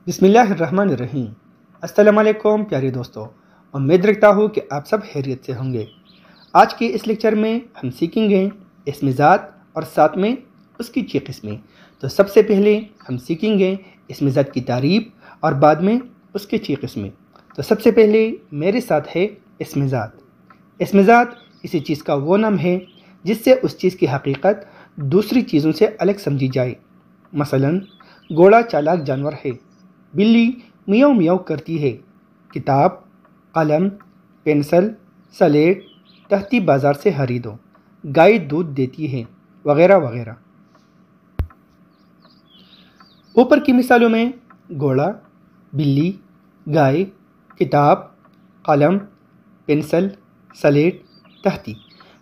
بسم اللہ الرحمن الرحیم۔ السلام علیکم پیارے دوستو، امید رکھتا ہوں کہ آپ سب خیریت سے ہوں گے۔ آج کے اس لیکچر میں ہم سیکھیں گے اسم ذات اور ساتھ میں اس کی 6 قسمیں۔ تو سب سے پہلے ہم سیکھیں گے اسم ذات کی تعریف اور بعد میں اس کی 6 قسمیں۔ تو سب سے پہلے میرے ساتھ ہے اسم ذات۔ اسم ذات کسی چیز کا وہ نام ہے جس سے اس چیز کی حقیقت دوسری چیزوں سے الگ سمجھی جائے۔ مثلا گھوڑا چالاک جانور ہے، بلی میاؤ میاؤ کرتی ہے، کتاب، قلم، پینسل، سلیٹ، تختی بازار سے خریدو، گائے دودھ دیتی ہے، وغیرہ وغیرہ۔ اوپر کی مثالوں میں گھوڑا، بلی، گائے، کتاب، قلم، پینسل، سلیٹ، تختی،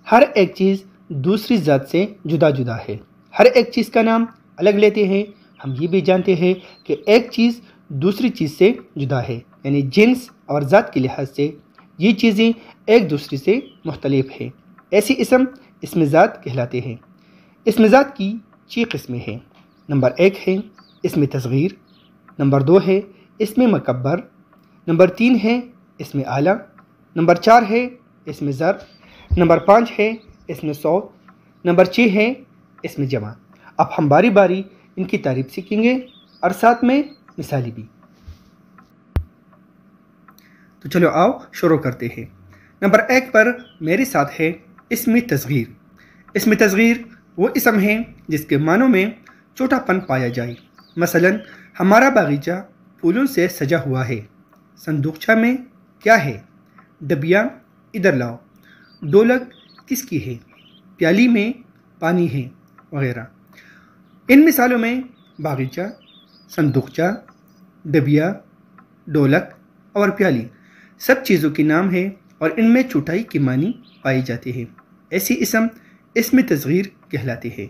ہر ایک چیز دوسری ذات سے جدا جدا ہے۔ ہر ایک چیز کا نام الگ لیتے ہیں۔ ہم یہ بھی جانتے ہیں کہ ایک چیز دوسری چیز سے جدا ہے، یعنی جنس اور ذات کے لحاظ سے یہ چیزیں ایک دوسرے سے مختلف ہیں۔ ایسی اسم ذات کہلاتے ہیں۔ اسم ذات کی 6 قسمیں ہیں۔ نمبر 1 ہے اسم تصغیر، نمبر 2 ہے اسم مکبر، نمبر 3 ہے اسم اعلیٰ، نمبر 4 ہے اسم ظرف، نمبر 5 ہے اسم صوت، نمبر 6 ہے اسم جمع۔ اب ہم باری باری ان کی تعریف سیکھیں گے اور ساتھ میں مثالی بھی۔ تو چلو آؤ شروع کرتے ہیں۔ نمبر 1 پر میرے ساتھ ہے اسم تصغیر۔ اسم تصغیر وہ اسم ہے جس کے معنوں میں چھوٹا پن پایا جائے۔ مثلا ہمارا باغیچہ پھولوں سے سجا ہوا ہے، صندوقچہ میں کیا ہے، ڈبیا ادھر لاؤ، ڈھولک کس کی ہے، پیالی میں پانی ہے، وغیرہ۔ ان مثالوں میں باغیچہ، صندوقچہ، ڈبیا، ڈھولک اور پیالی سب چیزوں کے نام ہیں اور ان میں چھوٹائی کے معنی پائے جاتے ہیں۔ ایسی اسم تصغیر کہلاتے ہیں۔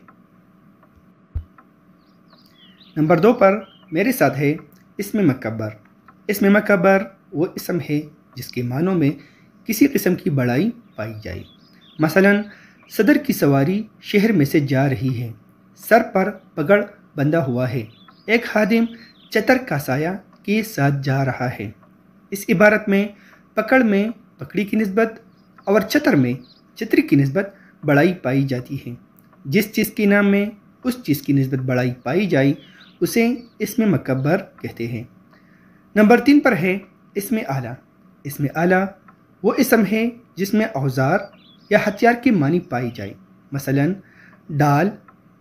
نمبر 2 پر میرے ساتھ ہے اسم مکبر۔ اسم مکبر وہ اسم ہے جس کے معنوں میں کسی قسم کی بڑائی پائی جائے۔ مثلا صدر کی سواری شہر میں سے جا رہی ہے، سر پر پگڑ بندھا ہوا ہے، ایک خادم چتر کا سایہ کے ساتھ جا رہا ہے۔ اس عبارت میں پکڑ میں پکڑی کی نسبت اور چتر میں چتری کی نسبت بڑائی پائی جاتی ہے۔ جس چیز کے نام میں اس چیز کی نسبت بڑائی پائی جائے اسے اسم مکبر کہتے ہیں۔ نمبر 3 پر ہے اسم اعلیٰ۔ اسم اعلیٰ وہ اسم ہے جس میں اوزار یا ہتھیار کے معنی پائی جائے۔ مثلا ڈال،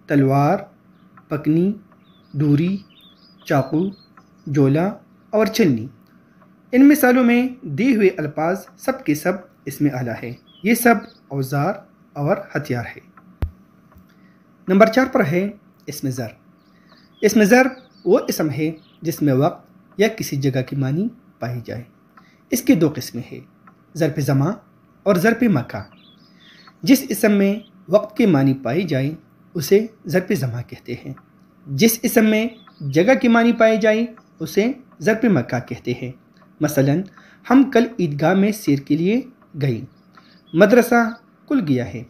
تلوار، پکنی، ڈوری، چاقو، جولا اور چلنی۔ ان مثالوں میں دیے ہوئے الفاظ سب کے سب اسم اعلیٰ ہے۔ یہ سب اوزار اور ہتھیار ہے۔ نمبر 4 پر ہے اسم ظرف۔ اسم ظرف وہ اسم ہے جس میں وقت یا کسی جگہ کی معنی پائی جائے۔ اس کی 2 قسمیں ہیں، ظرف زمان اور ظرف مکان۔ جس اسم میں وقت کے معنی پائی جائے اسے ظرف زمان کہتے ہیں۔ جس اسم میں جگہ کی معنی پائی جائے اسے ظرف مکان کہتے ہیں۔ مثلا ہم کل عیدگاہ میں سیر کے لیے گئے، مدرسہ کھل گیا ہے،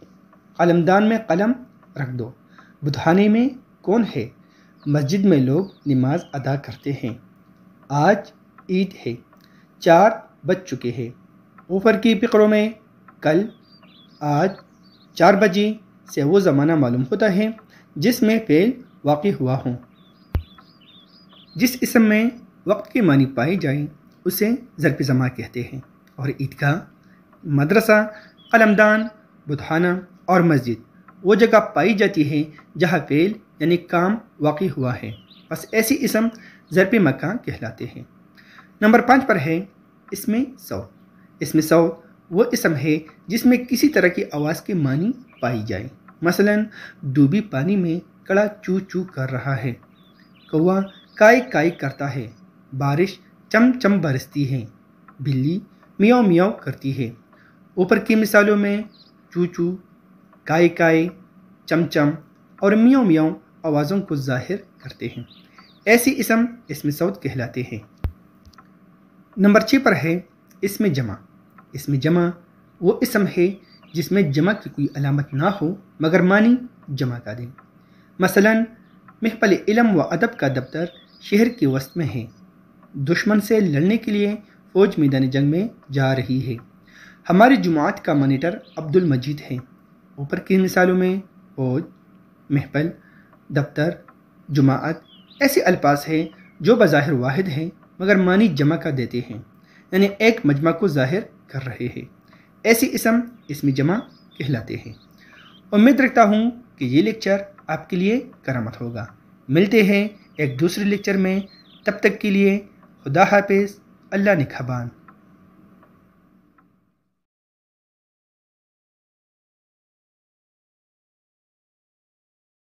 قلمدان میں قلم رکھ دو، بتخانے میں کون ہے، مسجد میں لوگ نماز ادا کرتے ہیں، آج عید ہے، 4 بج چکے ہیں۔ اوپر کی فقروں میں کل، آج، 4 بجے سے وہ زمانہ معلوم ہوتا ہے جس میں فعل واقع ہوا ہوں۔ جس اسم میں وقت کے معنی پائی جائے اسے ظرف زمان کہتے ہیں، اور عیدگاہ، مدرسہ، قلمدان، بتخانہ اور مسجد وہ جگہ پائی جاتی ہے جہاں فعل یعنی کام واقع ہوا ہے، بس ایسی اسم ظرف مکان کہلاتے ہیں۔ نمبر 5 پر ہے اسم صوت۔ اسم صوت وہ اسم ہے جس میں کسی طرح کی آواز کے معنی پائی جائے۔ مثلا ڈوبی پانی میں کڑا چو چو کر رہا ہے، کوا کائی کائی کرتا ہے، بارش چم چم برستی ہے، بلی میاؤ میاؤ کرتی ہے۔ اوپر کی مثالوں میں چو چو، کائی کائی، چم چم اور میاؤ میاؤ آوازوں کو ظاہر کرتے ہیں۔ ایسی اسم صوت کہلاتے ہیں۔ نمبر 6 پر ہے اسم جمع۔ اسم جمع وہ اسم ہے جس میں جمع کی کوئی علامت نہ ہو مگر معنی جمع کا دیں۔ مثلا محفل علم و ادب کا دفتر شہر کے وسط میں ہے، دشمن سے لڑنے کے لیے فوج میدان جنگ میں جا رہی ہے۔ ہماری جماعت کا مانیٹر عبد المجید ہے۔ اوپر کی مثالوں میں فوج، محفل، دفتر، جماعت ایسے الفاظ ہیں جو بظاہر واحد ہیں مگر معنی جمع کا دیتے ہیں، یعنی ایک مجمع کو ظاہر کر رہے ہیں۔ ایسی اسم جمع کہلاتے ہیں۔ امید رکھتا ہوں کہ یہ لیکچر آپ کے لیے کرامت ہوگا۔ ملتے ہیں ایک دوسرے لیکچر میں، تب تک کے لیے خدا حافظ، اللہ نگہبان۔